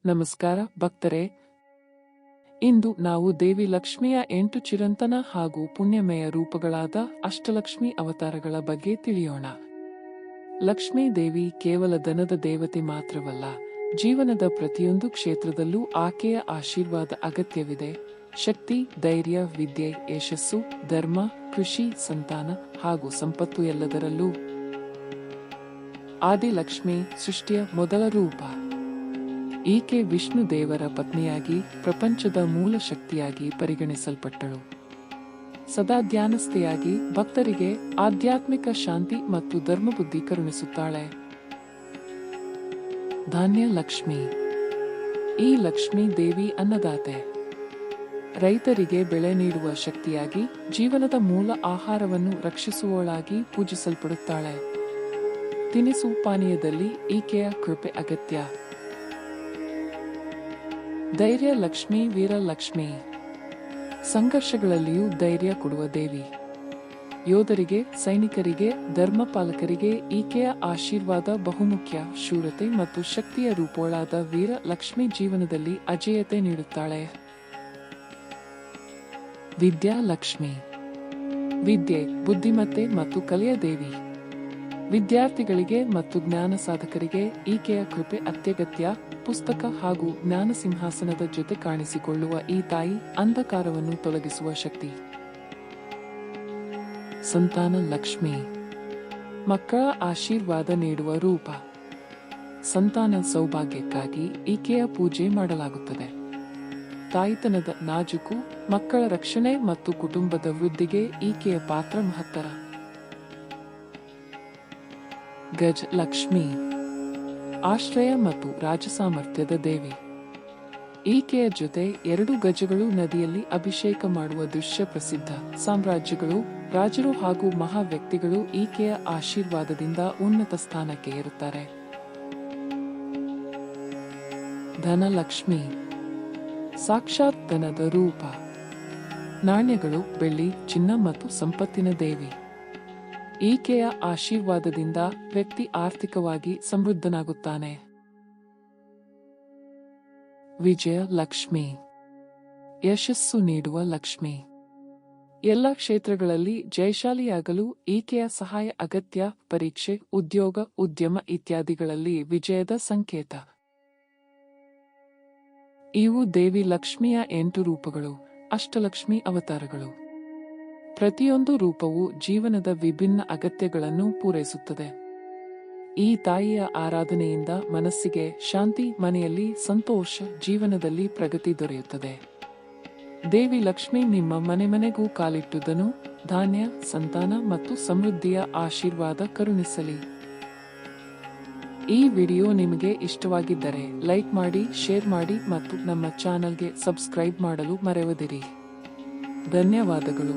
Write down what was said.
ನಮಸ್ಕಾರ ಭಕ್ತರೇ, ಇಂದು ನಾವು ದೇವಿ ಲಕ್ಷ್ಮಿಯ 8 ಚಿರಂತನ ಹಾಗೂ ಪುಣ್ಯಮಯ ರೂಪಗಳಾದ ಅಷ್ಟಲಕ್ಷ್ಮಿ ಅವತಾರಗಳ ಬಗ್ಗೆ ತಿಳಿಯೋಣ. ಲಕ್ಷ್ಮೀ ದೇವಿ ಕೇವಲ ಧನದ ದೇವತೆ ಮಾತ್ರವಲ್ಲ, ಜೀವನದ ಪ್ರತಿಯೊಂದು ಕ್ಷೇತ್ರದಲ್ಲೂ ಆಕೆಯ ಆಶೀರ್ವಾದ ಅಗತ್ಯವಿದೆ. ಶಕ್ತಿ, ಧೈರ್ಯ, ವಿದ್ಯೆ, ಯಶಸ್ಸು, ಧರ್ಮ, ಕೃಷಿ, ಸಂತಾನ ಹಾಗೂ ಸಂಪತ್ತು ಎಲ್ಲದರಲ್ಲೂ ಆದಿಲಕ್ಷ್ಮಿ ಸೃಷ್ಟಿಯ ಮೊದಲ ರೂಪ. ಈಕೆ ವಿಷ್ಣು ದೇವರ ಪತ್ನಿಯಾಗಿ ಪ್ರಪಂಚದ ಮೂಲ ಶಕ್ತಿಯಾಗಿ ಪರಿಗಣಿಸಲ್ಪಟ್ಟಳು. ಸದಾ ಧ್ಯಾನಸ್ಥೆಯಾಗಿ ಭಕ್ತರಿಗೆ ಆಧ್ಯಾತ್ಮಿಕ ಶಾಂತಿ ಮತ್ತು ಧರ್ಮಬುದ್ಧಿ ಕರುಣಿಸುತ್ತಾಳೆ. ಧಾನ್ಯ ಲಕ್ಷ್ಮಿ. ಈ ಲಕ್ಷ್ಮೀ ದೇವಿ ಅನ್ನದಾತೆ. ರೈತರಿಗೆ ಬೆಳೆ ನೀಡುವ ಶಕ್ತಿಯಾಗಿ ಜೀವನದ ಮೂಲ ಆಹಾರವನ್ನು ರಕ್ಷಿಸುವವಳಾಗಿ ಪೂಜಿಸಲ್ಪಡುತ್ತಾಳೆ. ತಿನಿಸು ಪಾನೀಯದಲ್ಲಿ ಈಕೆಯ ಕೃಪೆ ಅಗತ್ಯ. ಧೈರ್ಯ ಲಕ್ಷ್ಮಿ. ವೀರಲಕ್ಷ್ಮಿ. ಸಂಘರ್ಷಗಳಲ್ಲಿಯೂ ಧೈರ್ಯ ಕೊಡುವ ದೇವಿ. ಯೋಧರಿಗೆ, ಸೈನಿಕರಿಗೆ, ಧರ್ಮಪಾಲಕರಿಗೆ ಈಕೆಯ ಆಶೀರ್ವಾದ ಬಹುಮುಖ್ಯ. ಶೂರತೆ ಮತ್ತು ಶಕ್ತಿಯ ರೂಪಗಳಾದ ವೀರಲಕ್ಷ್ಮಿ ಜೀವನದಲ್ಲಿ ಅಜೇಯತೆ ನೀಡುತ್ತಾಳೆ. ವಿದ್ಯಾ ಲಕ್ಷ್ಮಿ. ವಿದ್ಯೆ, ಬುದ್ಧಿಮತ್ತೆ ಮತ್ತು ಕಲೆಯ ದೇವಿ. ವಿದ್ಯಾರ್ಥಿಗಳಿಗೆ ಮತ್ತು ಜ್ಞಾನ ಸಾಧಕರಿಗೆ ಈಕೆಯ ಕೃಪೆ ಅತ್ಯಗತ್ಯ. ಪುಸ್ತಕ ಹಾಗೂ ಜ್ಞಾನ ಸಿಂಹಾಸನದ ಜೊತೆ ಕಾಣಿಸಿಕೊಳ್ಳುವ ಈ ತಾಯಿ ಅಂಧಕಾರವನ್ನು ತೊಲಗಿಸುವ ಶಕ್ತಿ. ಸಂತಾನ ಲಕ್ಷ್ಮಿ. ಮಕ್ಕಳ ಆಶೀರ್ವಾದ ನೀಡುವ ರೂಪ. ಸಂತಾನ ಸೌಭಾಗ್ಯಕ್ಕಾಗಿ ಈಕೆಯ ಪೂಜೆ ಮಾಡಲಾಗುತ್ತದೆ. ತಾಯಿತನದ ನಾಜೂಕು, ಮಕ್ಕಳ ರಕ್ಷಣೆ ಮತ್ತು ಕುಟುಂಬದ ವೃದ್ಧಿಗೆ ಈಕೆಯ ಪಾತ್ರ ಮಹತ್ತರ. ಗಜ ಲಕ್ಷ್ಮಿ. ಆಶ್ರಯ ಮತ್ತು ರಾಜಸಾಮರ್ಥ್ಯದ ದೇವಿ. ಈಕೆಯ ಜೊತೆ 2 ಗಜಗಳು ನದಿಯಲ್ಲಿ ಅಭಿಷೇಕ ಮಾಡುವ ದೃಶ್ಯ ಪ್ರಸಿದ್ಧ. ಸಾಮ್ರಾಜ್ಯಗಳು, ರಾಜರು ಹಾಗೂ ಮಹಾ ವ್ಯಕ್ತಿಗಳು ಈಕೆಯ ಆಶೀರ್ವಾದದಿಂದ ಉನ್ನತ ಸ್ಥಾನಕ್ಕೆ ಏರುತ್ತಾರೆ. ಧನಲಕ್ಷ್ಮಿ. ಸಾಕ್ಷಾತ್ ಧನದ ರೂಪ. ನಾಣ್ಯಗಳು, ಬೆಳ್ಳಿ, ಚಿನ್ನ ಮತ್ತು ಸಂಪತ್ತಿನ ದೇವಿ. ಈಕೆಯ ಆಶೀರ್ವಾದದಿಂದ ವ್ಯಕ್ತಿ ಆರ್ಥಿಕವಾಗಿ ಸಮೃದ್ಧನಾಗುತ್ತಾನೆ. ವಿಜಯ ಲಕ್ಷ್ಮಿ. ಯಶಸ್ಸು ನೀಡುವ ಲಕ್ಷ್ಮಿ. ಎಲ್ಲ ಕ್ಷೇತ್ರಗಳಲ್ಲಿ ಜಯಶಾಲಿಯಾಗಲು ಈಕೆಯ ಸಹಾಯ ಅಗತ್ಯ. ಪರೀಕ್ಷೆ, ಉದ್ಯೋಗ, ಉದ್ಯಮ ಇತ್ಯಾದಿಗಳಲ್ಲಿ ವಿಜಯದ ಸಂಕೇತ. ಇವು ದೇವಿ ಲಕ್ಷ್ಮಿಯ 8 ರೂಪಗಳು, ಅಷ್ಟಲಕ್ಷ್ಮಿ ಅವತಾರಗಳು. ಪ್ರತಿಯೊಂದು ರೂಪವು ಜೀವನದ ವಿಭಿನ್ನ ಅಗತ್ಯಗಳನ್ನು ಪೂರೈಸುತ್ತದೆ. ಈ ತಾಯಿಯ ಆರಾಧನೆಯಿಂದ ಮನಸ್ಸಿಗೆ ಶಾಂತಿ, ಮನೆಯಲ್ಲಿ ಸಂತೋಷ, ಜೀವನದಲ್ಲಿ ಪ್ರಗತಿ ದೊರೆಯುತ್ತದೆ. ದೇವಿ ಲಕ್ಷ್ಮಿ ನಿಮ್ಮ ಮನೆಗೂ ಕಾಲಿಟ್ಟುದನು ಧಾನ್ಯ, ಸಂತಾನ ಮತ್ತು ಸಮೃದ್ಧಿಯ ಆಶೀರ್ವಾದ ಕರುಣಿಸಲಿ. ಈ ವಿಡಿಯೋ ನಿಮಗೆ ಇಷ್ಟವಾಗಿದ್ದರೆ ಲೈಕ್ ಮಾಡಿ, ಶೇರ್ ಮಾಡಿ ಮತ್ತು ನಮ್ಮ ಚಾನೆಲ್ಗೆ ಸಬ್ಸ್ಕ್ರೈಬ್ ಮಾಡಲು ಮರೆಯದಿರಿ. ಧನ್ಯವಾದಗಳು.